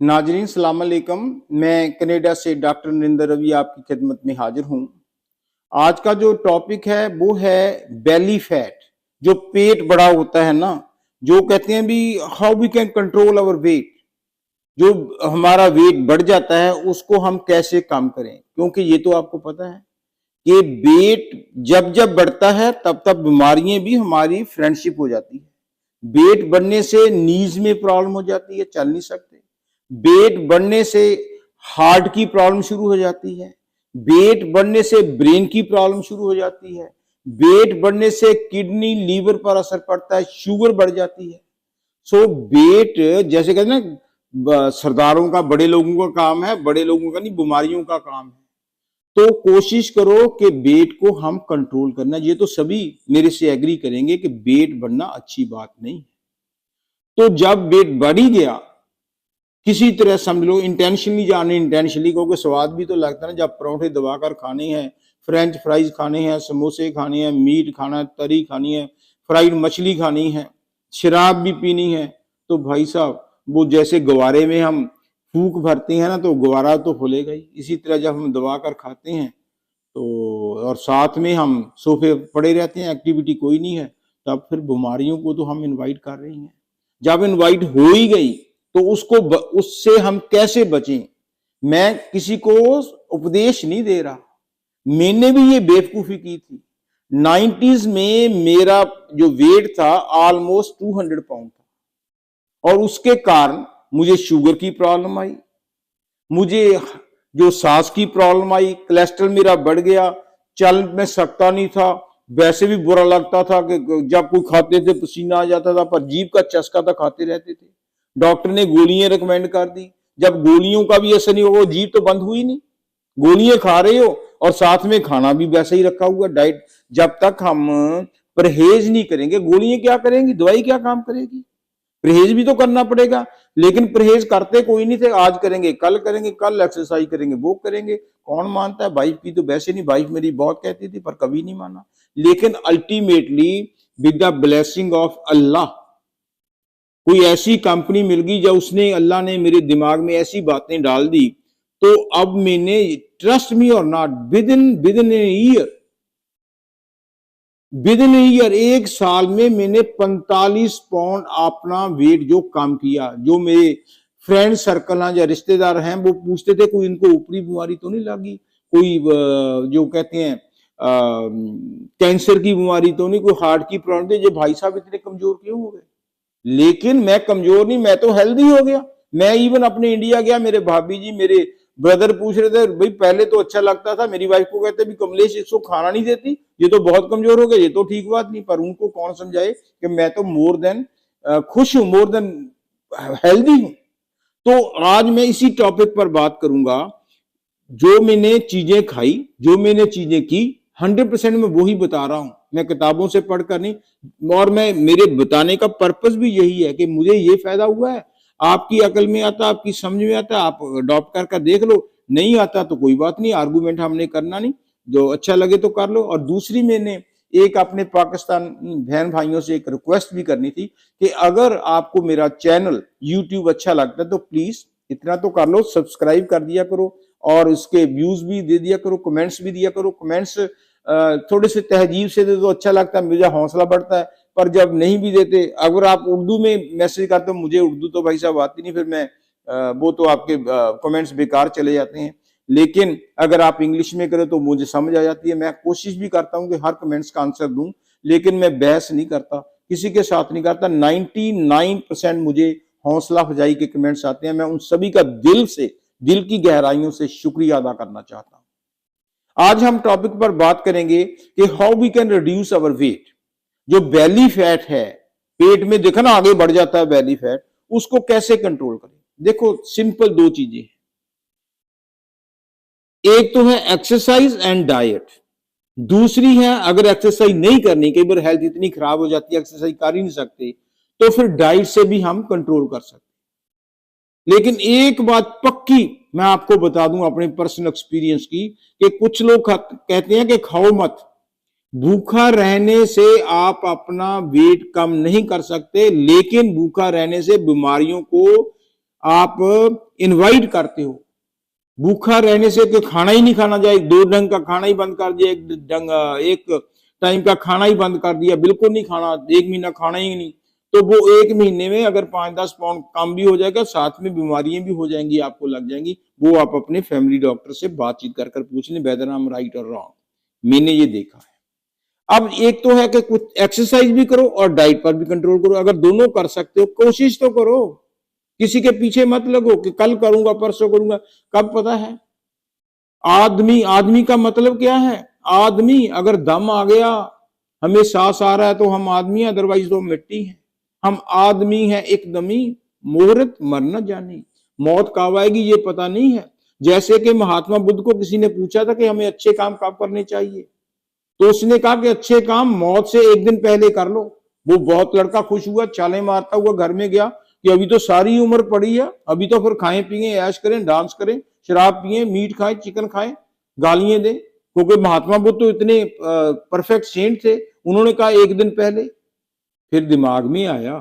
नाजरीन सलाम अलैकुम। मैं कनाडा से डॉक्टर नरेंद्र रवि आपकी खिदमत में हाजिर हूँ। आज का जो टॉपिक है वो है बेली फैट, जो पेट बड़ा होता है ना, जो कहते हैं भी how we can control our weight. जो हमारा वेट बढ़ जाता है उसको हम कैसे कम करें, क्योंकि ये तो आपको पता है कि वेट जब जब बढ़ता है तब तब बीमारियां भी हमारी फ्रेंडशिप हो जाती है। वेट बढ़ने से नीज में प्रॉब्लम हो जाती है, चल नहीं सकते। वेट बढ़ने से हार्ट की प्रॉब्लम शुरू हो जाती है। वेट बढ़ने से ब्रेन की प्रॉब्लम शुरू हो जाती है। वेट बढ़ने से किडनी लीवर पर असर पड़ता है, शुगर बढ़ जाती है। सो वेट जैसे कहते हैं ना, सरदारों का बड़े लोगों का काम है, बड़े लोगों का नहीं, बीमारियों का काम है। तो कोशिश करो कि वेट को हम कंट्रोल करना। ये तो सभी मेरे से एग्री करेंगे कि वेट बढ़ना अच्छी बात नहीं है। तो जब वेट बढ़ ही गया, किसी तरह समझ लो, इंटेंशनली या अनइंटेंशनली, क्योंकि स्वाद भी तो लगता है ना। जब परोठे दबाकर खाने हैं, फ्रेंच फ्राइज खाने हैं, समोसे खाने हैं, मीट खाना है, तरी खानी है, फ्राइड मछली खानी है, शराब भी पीनी है, तो भाई साहब वो जैसे गवारे में हम फूक भरते हैं ना, तो गवारा तो फूलेगा ही। इसी तरह जब हम दबा कर खाते हैं तो, और साथ में हम सोफे पड़े रहते हैं, एक्टिविटी कोई नहीं है, तब फिर बीमारियों को तो हम इनवाइट कर रहे हैं। जब इनवाइट हो ही गई तो उससे हम कैसे बचें। मैं किसी को उपदेश नहीं दे रहा, मैंने भी ये बेवकूफी की थी। 90s में मेरा जो वेट था ऑलमोस्ट 200 पाउंड था, और उसके कारण मुझे शुगर की प्रॉब्लम आई, मुझे जो सांस की प्रॉब्लम आई, कोलेस्ट्रॉल मेरा बढ़ गया, चल मैं सकता नहीं था। वैसे भी बुरा लगता था कि जब कोई खाते थे पसीना आ जाता था, पर जीभ का चस्का था, खाते रहते थे। डॉक्टर ने गोलियां रिकमेंड कर दी। जब गोलियों का भी असर नहीं होगा, जीभ तो बंद हुई नहीं। गोलियां खा रहे हो और साथ में खाना भी वैसा ही रखा हुआ डाइट। जब तक हम परहेज नहीं करेंगे, गोलियां क्या करेंगी, दवाई क्या काम करेगी। परहेज भी तो करना पड़ेगा, लेकिन परहेज करते कोई नहीं थे। आज करेंगे, कल एक्सरसाइज करेंगे, वो करेंगे। कौन मानता है। वाइफ की तो वैसे नहीं, वाइफ मेरी बहुत कहती थी पर कभी नहीं माना। लेकिन ultimately with the blessing of Allah कोई ऐसी कंपनी मिल गई, जब उसने, अल्लाह ने मेरे दिमाग में ऐसी बातें डाल दी, तो अब मैंने, ट्रस्ट मी और नॉट, विद इन ईयर, एक साल में मैंने 45 पाउंड अपना वेट जो कम किया। जो मेरे फ्रेंड सर्कल हैं या रिश्तेदार हैं, वो पूछते थे कोई इनको ऊपरी बीमारी तो नहीं लगी, कोई जो कहते हैं कैंसर की बीमारी तो नहीं, कोई हार्ट की प्रॉब्लम थी, ये भाई साहब इतने कमजोर क्यों हो गए। लेकिन मैं कमजोर नहीं, मैं तो हेल्दी हो गया। मैं इवन अपने इंडिया गया, मेरे भाभी जी, मेरे ब्रदर पूछ रहे थे, भाई पहले तो अच्छा लगता था। मेरी वाइफ को कहते भी कमलेश इसको खाना नहीं देती, ये तो बहुत कमजोर हो गया। ये तो ठीक बात नहीं, पर उनको कौन समझाए कि मैं तो मोर देन खुश हूं, मोर देन हेल्दी हूं। तो आज मैं इसी टॉपिक पर बात करूंगा। जो मैंने चीजें खाई, जो मैंने चीजें की, 100% में वही बता रहा हूं, मैं किताबों से पढ़कर नहीं। और मैं, मेरे बताने का पर्पस भी यही है कि मुझे ये फायदा हुआ है। आपकी अकल में आता, आपकी समझ में आता, आप अडॉप्ट करके देख लो। नहीं आता तो कोई बात नहीं, आर्गूमेंट हमने करना नहीं, जो अच्छा लगे तो कर लो। और दूसरी, मैंने एक अपने पाकिस्तान बहन भाइयों से एक रिक्वेस्ट भी करनी थी कि अगर आपको मेरा चैनल यूट्यूब अच्छा लगता है तो प्लीज इतना तो कर लो, सब्सक्राइब कर दिया करो, और उसके व्यूज भी दे दिया करो, कमेंट्स भी दिया करो। कमेंट्स थोड़े से तहजीब से दे तो अच्छा लगता है, मुझे हौसला बढ़ता है। पर जब नहीं भी देते, अगर आप उर्दू में मैसेज करते हो, मुझे उर्दू तो भाई साहब आती नहीं, फिर मैं वो तो आपके कमेंट्स बेकार चले जाते हैं। लेकिन अगर आप इंग्लिश में करें तो मुझे समझ आ जाती है। मैं कोशिश भी करता हूं कि हर कमेंट्स का आंसर दूं, लेकिन मैं बहस नहीं करता, किसी के साथ नहीं करता। 99% मुझे हौसला अफजाई के कमेंट्स आते हैं। मैं उन सभी का दिल से, दिल की गहराइयों से शुक्रिया अदा करना चाहता हूं। आज हम टॉपिक पर बात करेंगे कि how we can reduce our weight. जो बेली फैट है, पेट में देखा ना आगे बढ़ जाता है बेली फैट, उसको कैसे कंट्रोल करें। देखो सिंपल दो चीजें हैं, एक तो है एक्सरसाइज एंड डाइट, दूसरी है अगर एक्सरसाइज नहीं करनी, कई बार हेल्थ इतनी खराब हो जाती है एक्सरसाइज कर ही नहीं सकते, तो फिर डाइट से भी हम कंट्रोल कर सकते। लेकिन एक बात पक्की मैं आपको बता दूं अपने पर्सनल एक्सपीरियंस की, कि कुछ लोग कहते हैं कि खाओ मत। भूखा रहने से आप अपना वेट कम नहीं कर सकते, लेकिन भूखा रहने से बीमारियों को आप इनवाइट करते हो। भूखा रहने से कि खाना ही नहीं खाना चाहिए, 2 ढंग का खाना ही बंद कर दिया, एक टाइम का खाना ही बंद कर दिया, बिल्कुल नहीं खाना, 1 महीना खाना ही नहीं, तो वो 1 महीने में अगर 5-10 पाउंड कम भी हो जाएगा, साथ में बीमारियां भी हो जाएंगी, आपको लग जाएंगी। वो आप अपने फैमिली डॉक्टर से बातचीत कर पूछ लें वेदर आई एम राइट और रॉन्ग। मैंने ये देखा है। अब एक तो है कि कुछ एक्सरसाइज भी करो और डाइट पर भी कंट्रोल करो। अगर दोनों कर सकते हो, कोशिश तो करो, किसी के पीछे मत लगो कि कल करूंगा परसों करूंगा, कब पता है। आदमी, आदमी का मतलब क्या है? आदमी, अगर दम आ गया, हमें सांस आ रहा है तो हम आदमी, अदरवाइज तो मिट्टी है। हम आदमी है एकदमी, मुहूर्त मर न जानी, मौत कब आएगी ये पता नहीं है। जैसे कि महात्मा बुद्ध को किसी ने पूछा था कि हमें अच्छे काम कब करने चाहिए, तो उसने कहा कि अच्छे काम मौत से 1 दिन पहले कर लो। वो बहुत लड़का खुश हुआ, चाले मारता हुआ घर में गया कि अभी तो सारी उम्र पड़ी है, अभी तो फिर खाएं पिए, ऐश करें, डांस करें, शराब पिए, मीट खाएं, चिकन खाएं, गालियां दें। क्योंकि महात्मा बुद्ध तो इतने परफेक्ट सेंट थे, उन्होंने कहा 1 दिन पहले। फिर दिमाग में आया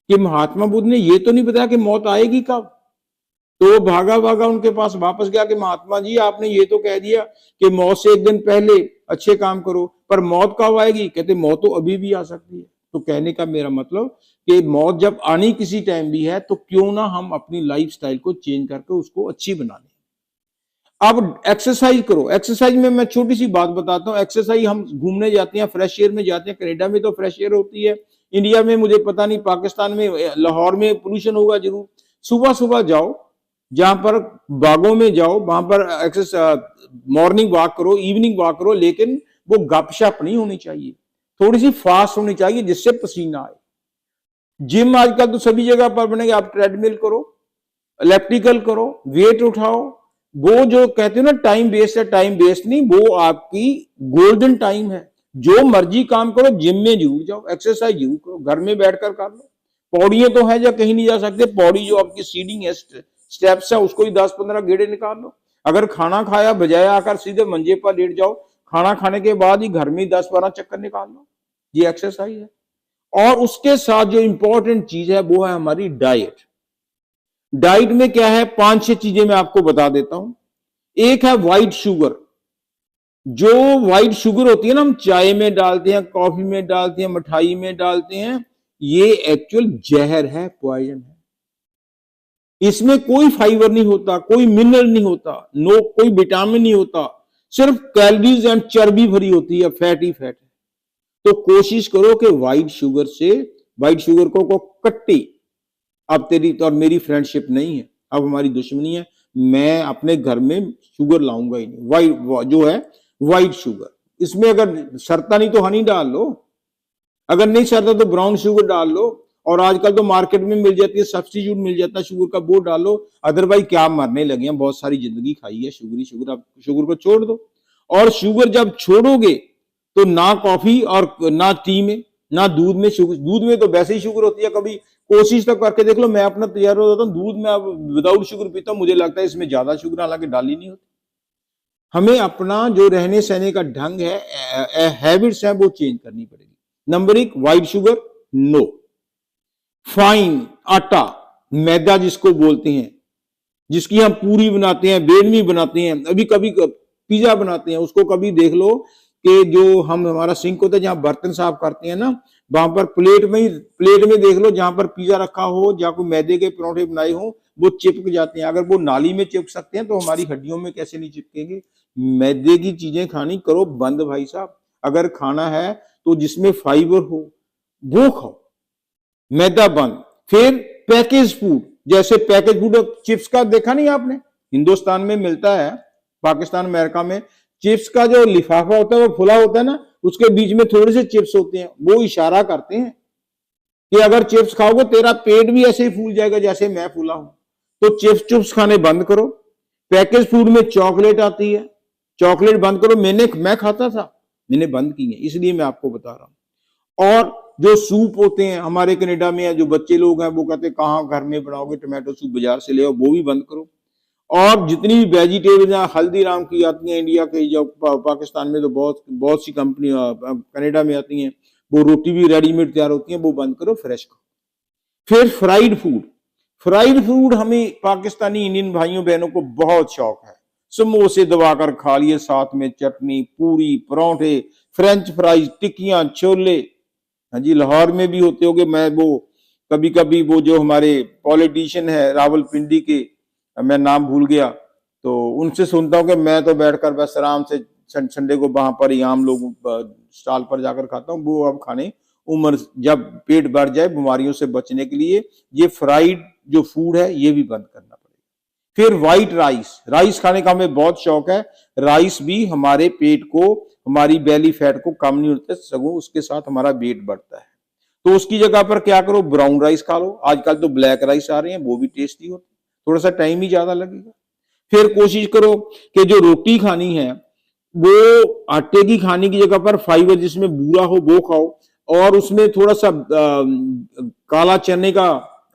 कि महात्मा बुद्ध ने ये तो नहीं बताया कि मौत आएगी कब। तो वो भागा भागा उनके पास वापस गया कि महात्मा जी आपने ये तो कह दिया कि मौत से 1 दिन पहले अच्छे काम करो, पर मौत कब आएगी? कहते मौत तो अभी भी आ सकती है। तो कहने का मेरा मतलब कि मौत जब आनी किसी टाइम भी है, तो क्यों ना हम अपनी लाइफस्टाइल को चेंज करके उसको अच्छी बना लें। अब एक्सरसाइज करो। एक्सरसाइज में मैं छोटी सी बात बताता हूँ। एक्सरसाइज, हम घूमने जाते हैं, फ्रेश एयर में जाते हैं, कनाडा में तो फ्रेश एयर होती है, इंडिया में मुझे पता नहीं, पाकिस्तान में, लाहौर में पोल्यूशन होगा जरूर। सुबह सुबह जाओ, जहां पर बागों में जाओ, वहां पर मॉर्निंग वॉक करो, इवनिंग वॉक करो, लेकिन वो गपशप नहीं होनी चाहिए, थोड़ी सी फास्ट होनी चाहिए जिससे पसीना आए। जिम आजकल तो सभी जगह पर बनेगा, आप ट्रेडमिल करो, इलेक्ट्रिकल करो, वेट उठाओ। वो जो कहते हो ना टाइम वेस्ट है, टाइम वेस्ट नहीं, वो आपकी गोल्डन टाइम है। जो मर्जी काम करो, जिम में जरूर जाओ, एक्सरसाइज जरूर करो, घर में बैठकर कर लो। पौड़ियां तो है, जो कहीं नहीं जा सकते, पौड़ी जो आपकी सीडिंग है, स्टेप्स है, उसको ही 10-15 गेड़े निकाल लो। अगर खाना खाया, बजाय आकर सीधे मंजे पर लेट जाओ, खाना खाने के बाद ही घर में 10-12 चक्कर निकाल लो, ये एक्सरसाइज है। और उसके साथ जो इंपॉर्टेंट चीज है वो है हमारी डाइट। डाइट में क्या है, 5-6 चीजें मैं आपको बता देता हूं। एक है व्हाइट शुगर। जो व्हाइट शुगर होती है ना, हम चाय में डालते हैं, कॉफी में डालते हैं, मिठाई में डालते हैं, ये एक्चुअल जहर है, पॉइजन है। इसमें कोई फाइबर नहीं होता, कोई मिनरल नहीं होता, नो कोई विटामिन नहीं होता, सिर्फ कैलोरीज एंड चर्बी भरी होती है, फैट ही फैट है। तो कोशिश करो कि व्हाइट शुगर से, व्हाइट शुगर को कट्टी। अब तेरी और मेरी फ्रेंडशिप नहीं है, अब हमारी दुश्मनी है। मैं अपने घर में शुगर लाऊंगा ही नहीं। व्हाइट जो है व्हाइट शुगर, इसमें अगर सरता नहीं तो हनी डाल लो, अगर नहीं सरता तो ब्राउन शुगर डाल लो, और आजकल तो मार्केट में मिल जाती है, सब्स्टिट्यूट मिल जाता है शुगर का, वो डालो। अदरवाइज क्या मरने लगे हैं, बहुत सारी जिंदगी खाई है शुगर, शुगर, आप शुगर को छोड़ दो। और शुगर जब छोड़ोगे तो ना कॉफी और ना टी में, ना दूध में शुगर, दूध में तो वैसे ही शुगर होती है। कभी कोशिश तो करके देख लो, मैं अपना तैयार होता हूँ, दूध में अब विदाउट शुगर पीता हूँ, मुझे लगता है इसमें ज्यादा शुगर हालांकि डाली नहीं होती। हमें अपना जो रहने सहने का ढंग है, हैबिट्स है, वो चेंज करनी पड़ेगी। Number 1, white sugar no. Fine आटा, मैदा जिसको बोलते हैं, जिसकी हम पूरी बनाते हैं, बेलनी बनाते हैं, अभी कभी पिज्जा बनाते हैं, उसको कभी देख लो कि जो हम हमारा सिंक होता है, जहां बर्तन साफ करते हैं ना, वहां पर प्लेट में देख लो, जहां पर पिज्जा रखा हो, जहां कोई मैदे के परोठे बनाए हो, वो चिपक जाते हैं। अगर वो नाली में चिपक सकते हैं तो हमारी हड्डियों में कैसे नहीं चिपकेंगे। मैदे की चीजें खानी करो बंद भाई साहब। अगर खाना है तो जिसमें फाइबर हो वो खाओ, मैदा बंद। फिर पैकेज फूड, जैसे पैकेज फूड, चिप्स का देखा नहीं आपने, हिंदुस्तान में मिलता है, पाकिस्तान अमेरिका में चिप्स का जो लिफाफा होता है वो खुला होता है ना, उसके बीच में थोड़े से चिप्स होते हैं, वो इशारा करते हैं कि अगर चिप्स खाओगे तेरा पेट भी ऐसे ही फूल जाएगा जैसे मैं फूला हूं। तो चिप्स खाने बंद करो। पैकेज फूड में चॉकलेट आती है, चॉकलेट बंद करो। मैं खाता था, मैंने बंद की है, इसलिए मैं आपको बता रहा हूं। और जो सूप होते हैं, हमारे कनाडा में है, जो बच्चे लोग हैं वो कहते हैं कहाँ घर में बनाओगे, टमाटो सूप बाजार से ले आओ, वो भी बंद करो। और जितनी भी वेजिटेबल हल्दीराम की आती हैं इंडिया के, जो पाकिस्तान में तो बहुत सी कंपनी कनाडा में आती हैं, वो रोटी भी रेडीमेड तैयार होती है, वो बंद करो, फ्रेश खाओ। फिर फ्राइड फूड, फ्राइड फूड हमें पाकिस्तानी इंडियन भाइयों बहनों को बहुत शौक है। समोसे दबाकर खा लिए, साथ में चटनी, पूरी, परोठे, फ्रेंच फ्राइज, टिक्कियां, छोले। हाँ जी, लाहौर में भी होते होंगे। मैं वो कभी कभी वो जो हमारे पॉलिटिशियन है रावलपिंडी के, मैं नाम भूल गया, तो उनसे सुनता हूँ कि मैं तो बैठकर बस आराम से संडे को वहां पर ही आम लोग स्टॉल पर जाकर खाता हूँ। वो अब खाने उम्र, जब पेट भर जाए, बीमारियों से बचने के लिए ये फ्राइड जो फूड है ये भी बंद करना पड़ेगा। फिर व्हाइट राइस, राइस खाने का हमें बहुत शौक है। राइस भी हमारे पेट को, हमारी बेली फैट को कम नहीं होता, सगों उसके साथ हमारा वेट बढ़ता है। तो उसकी जगह पर क्या करो, ब्राउन राइस खा लो। आजकल तो ब्लैक राइस आ रहे हैं, वो भी टेस्टी होते, थोड़ा सा टाइम ही ज्यादा लगेगा। फिर कोशिश करो कि जो रोटी खानी है वो आटे की खाने की जगह पर फाइबर जिसमें बूरा हो वो खाओ, और उसमें थोड़ा सा काला चने का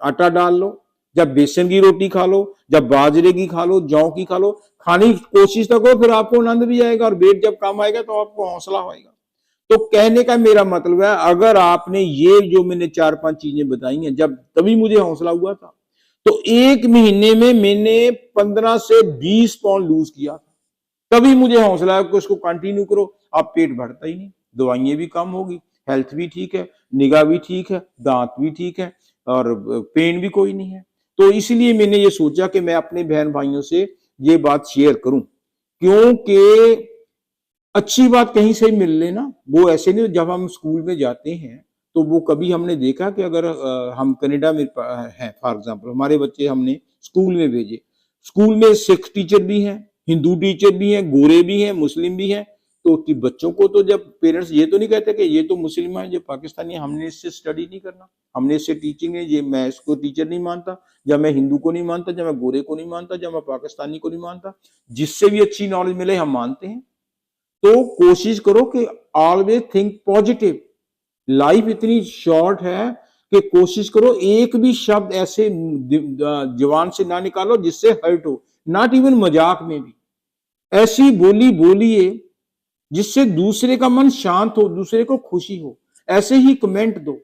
आटा डाल लो। जब बेसन की रोटी खा लो, जब बाजरे की खा लो, जौ की खा लो, खाने की कोशिश तो करो, फिर आपको आनंद भी आएगा और वेट जब कम आएगा तो आपको हौसला होगा। तो कहने का मेरा मतलब है, अगर आपने ये जो मैंने 4-5 चीजें बताई हैं, जब तभी मुझे हौसला हुआ था। तो 1 महीने में मैंने 15 से 20 पाउंड लूज किया था। तभी मुझे हौसला है कि उसको कंटिन्यू करो। आप पेट भरता ही नहीं, दवाइयां भी कम होगी, हेल्थ भी ठीक है, निगाह भी ठीक है, दांत भी ठीक है, और पेन भी कोई नहीं है। तो इसलिए मैंने ये सोचा कि मैं अपने बहन भाइयों से ये बात शेयर करूं, क्योंकि अच्छी बात कहीं से मिल लेना, वो ऐसे नहीं। जब हम स्कूल में जाते हैं तो वो कभी हमने देखा कि अगर हम कनाडा में हैं, फॉर एग्जांपल हमारे बच्चे हमने स्कूल में भेजे, स्कूल में सिख टीचर भी हैं, हिंदू टीचर भी हैं, गोरे भी हैं, मुस्लिम भी हैं। तो बच्चों को तो जब पेरेंट्स ये तो नहीं कहते कि ये तो मुस्लिम है, ये पाकिस्तानी है, हमने इससे स्टडी नहीं करना, हमने इससे टीचिंग है, ये मैं इसको टीचर नहीं मानता, जब मैं हिंदू को नहीं मानता, जब मैं गोरे को नहीं मानता, जब मैं पाकिस्तानी को नहीं मानता, जिससे भी अच्छी नॉलेज मिले हम मानते हैं। तो कोशिश करो कि ऑलवेज थिंक पॉजिटिव। लाइफ इतनी शॉर्ट है कि कोशिश करो एक भी शब्द ऐसे जवान से ना निकालो जिससे हर्ट हो, नॉट इवन मजाक में भी। ऐसी बोली बोलिए जिससे दूसरे का मन शांत हो, दूसरे को खुशी हो। ऐसे ही कमेंट दो।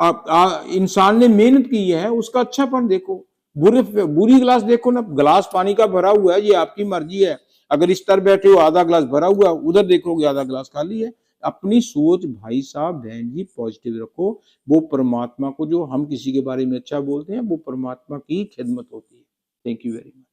आप इंसान ने मेहनत की है, उसका अच्छापन देखो। बुरी गिलास देखो ना, गिलास पानी का भरा हुआ है, ये आपकी मर्जी है। अगर इस तरह बैठे हो आधा गिलास भरा हुआ, उधर देखोगे आधा गिलास खाली है। अपनी सोच भाई साहब बहन जी पॉजिटिव रखो। वो परमात्मा को, जो हम किसी के बारे में अच्छा बोलते हैं, वो परमात्मा की खिदमत होती है। Thank you very much.